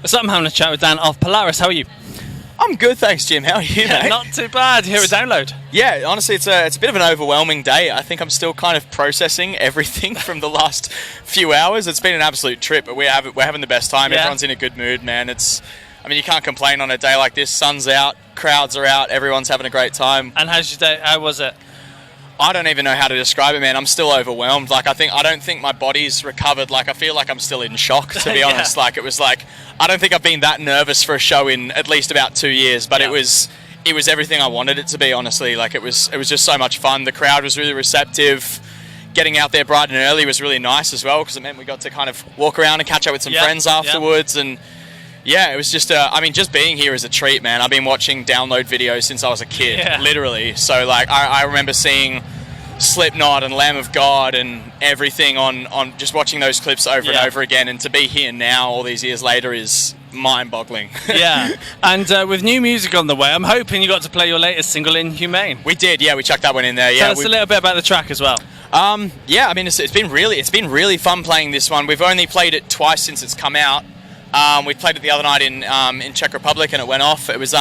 So I'm having a chat with Dan of Polaris. How are you? I'm good, thanks, Jim. How are you, mate? Not too bad. Here at Download. Yeah, honestly, it's a bit of an overwhelming day. I think I'm still kind of processing everything from the last few hours. It's been an absolute trip, but we're having the best time. Yeah. Everyone's in a good mood, man. You can't complain on a day like this. Sun's out, crowds are out, everyone's having a great time. And how's your day? How was it? I don't even know how to describe it, man. I'm still overwhelmed. I don't think my body's recovered. I feel like I'm still in shock, to be honest. I don't think I've been that nervous for a show in at least about 2 years, but it was everything I wanted it to be, honestly. It was just so much fun. The crowd was really receptive. Getting out there bright and early was really nice as well, because it meant we got to kind of walk around and catch up with some friends afterwards. And yeah, it was just, just being here is a treat, man. I've been watching Download videos since I was a kid, literally. So, I remember seeing Slipknot and Lamb of God and everything on just watching those clips over and over again. And to be here now, all these years later, is mind-boggling. Yeah. And with new music on the way, I'm hoping you got to play your latest single, Inhumane. We did, yeah. We chucked that one in there. Tell us a little bit about the track as well. It's been really fun playing this one. We've only played it twice since it's come out. We played it the other night in Czech Republic, and it went off. It was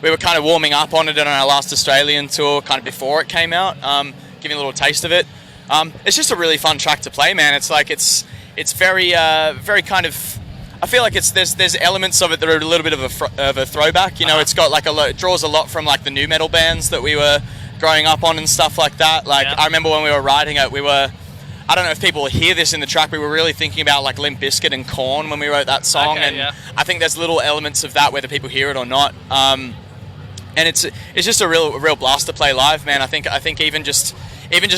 we were kind of warming up on it on our last Australian tour, kind of before it came out, giving a little taste of it. It's just a really fun track to play, man. It's very kind of. I feel like there's elements of it that are a little bit of a throwback. You know, it's got it draws a lot from the nu metal bands that we were growing up on and stuff like that. I remember when we were writing it, I don't know if people hear this in the track, we were really thinking about Limp Bizkit and Korn when we wrote that song, I think there's little elements of that whether people hear it or not. And it's just a real blast to play live, man. I think even just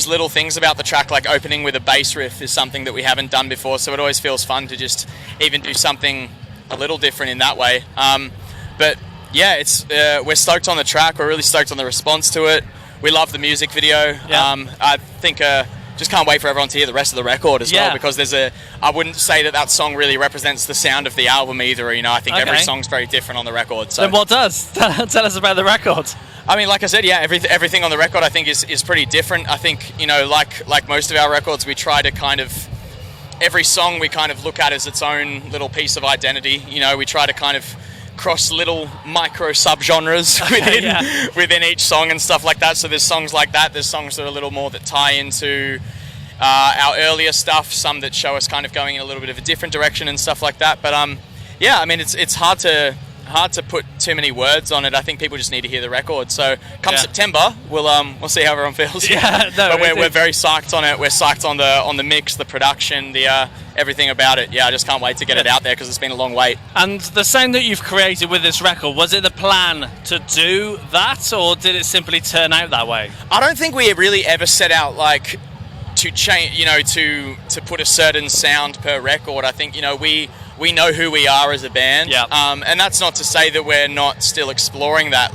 little things about the track, like opening with a bass riff, is something that we haven't done before, so it always feels fun to just even do something a little different in that way. But yeah, we're stoked on the track. We're really stoked on the response to it. We love the music video. I think just can't wait for everyone to hear the rest of the record as well, because I wouldn't say that song really represents the sound of the album either. I think every song's very different on the record. So then what does? Tell us about the record. Like I said, everything on the record I think is pretty different. I think, like most of our records, we try to kind of, every song we kind of look at as its own little piece of identity. We try to kind of cross little micro subgenres within each song and stuff like that. So there's songs like that. There's songs that are a little more that tie into our earlier stuff. Some that show us kind of going in a little bit of a different direction and stuff like that. But it's hard to put too many words on it. I think people just need to hear the record. So come September, we'll see how everyone feels. But we're very psyched on it. We're psyched on the mix, the production, the everything about it. I just can't wait to get it out there, because it's been a long wait. And the sound that you've created with this record, was it the plan to do that, or did it simply turn out that way? I don't think we really ever set out to change, to put a certain sound per record. I think we know who we are as a band, and that's not to say that we're not still exploring that.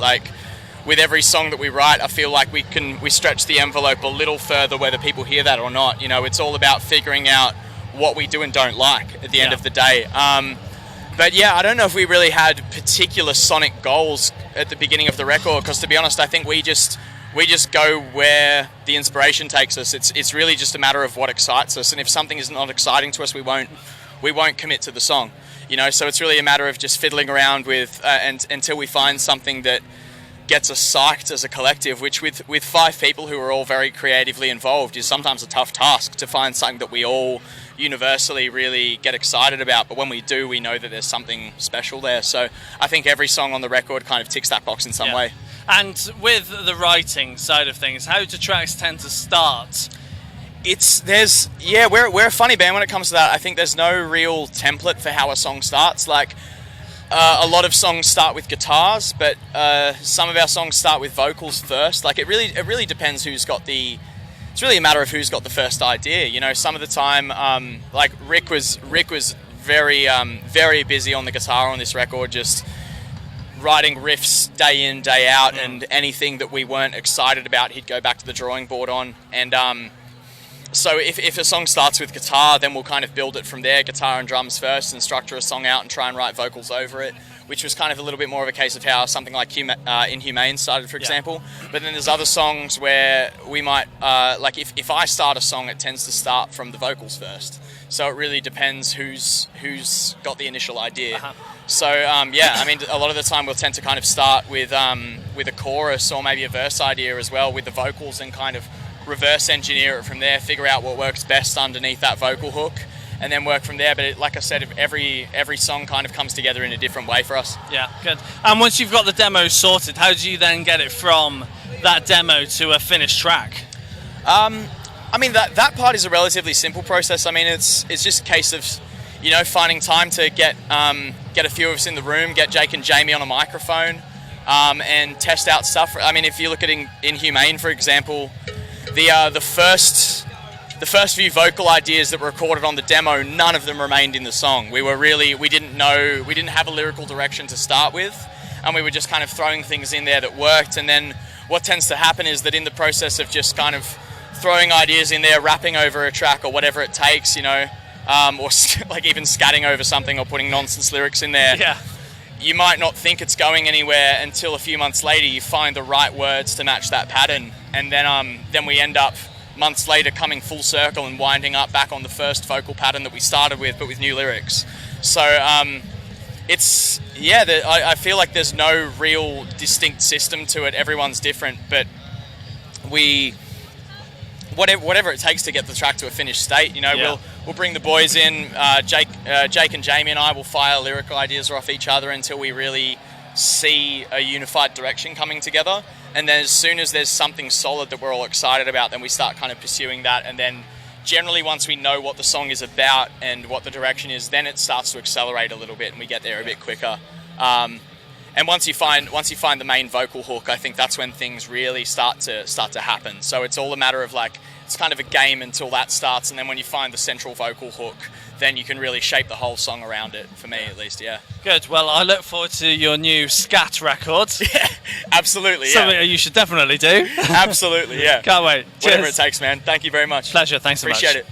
With every song that we write, I feel like we stretch the envelope a little further, whether people hear that or not. It's all about figuring out what we do and don't like at the end of the day. But I don't know if we really had particular sonic goals at the beginning of the record, because to be honest, I think we just go where the inspiration takes us. It's really just a matter of what excites us, and if something is not exciting to us, we won't commit to the song. So it's really a matter of just fiddling around with until we find something that gets us psyched as a collective, which with 5 people who are all very creatively involved is sometimes a tough task, to find something that we all universally really get excited about. But when we do, we know that there's something special there. So I think every song on the record kind of ticks that box in some way. And with the writing side of things, how do tracks tend to start? We're a funny band when it comes to that. I think there's no real template for how a song starts. A lot of songs start with guitars, but some of our songs start with vocals first. It really depends who's got the. It's really a matter of who's got the first idea. Some of the time, Rick was very very busy on the guitar on this record, just writing riffs day in, day out, and anything that we weren't excited about, he'd go back to the drawing board on. And so if a song starts with guitar, then we'll kind of build it from there, guitar and drums first, and structure a song out and try and write vocals over it, which was kind of a little bit more of a case of how something like Inhumane started, for example. But then there's other songs where we might, if I start a song, it tends to start from the vocals first. So it really depends who's got the initial idea. So yeah, I mean, a lot of the time we'll tend to kind of start with a chorus or maybe a verse idea as well with the vocals, and kind of reverse engineer it from there, figure out what works best underneath that vocal hook, and then work from there. But like I said, every song kind of comes together in a different way for us. Yeah, good. And once you've got the demo sorted, how do you then get it from that demo to a finished track? I mean, that part is a relatively simple process. I mean, it's just a case of, you know, finding time to get a few of us in the room, get Jake and Jamie on a microphone, and test out stuff. I mean, if you look at Inhumane, for example, the first few vocal ideas that were recorded on the demo, none of them remained in the song. We didn't have a lyrical direction to start with, and we were just kind of throwing things in there that worked. And then what tends to happen is that in the process of just kind of throwing ideas in there, rapping over a track or whatever it takes, you know, or like even scatting over something or putting nonsense lyrics in there. Yeah. You might not think it's going anywhere until a few months later you find the right words to match that pattern, and then we end up months later coming full circle and winding up back on the first vocal pattern that we started with, but with new lyrics. So it's, yeah, I feel like there's no real distinct system to it. Everyone's different, but whatever it takes to get the track to a finished state, you know, Yeah. we'll bring the boys in. Jake and Jamie and I will fire lyrical ideas off each other until we really see a unified direction coming together. And then as soon as there's something solid that we're all excited about, then we start kind of pursuing that. And then generally once we know what the song is about and what the direction is, then it starts to accelerate a little bit and we get there a bit quicker. And once you find the main vocal hook, I think that's when things really start to happen. So it's all a matter of, like, it's kind of a game until that starts, and then when you find the central vocal hook, then you can really shape the whole song around it, for me at least, yeah. Good. Well, I look forward to your new scat record. Yeah, absolutely, yeah. Something you should definitely do. Absolutely, yeah. Can't wait. Whatever Cheers. it takes, man. Thank you very much. Pleasure. Thanks so much. Appreciate it.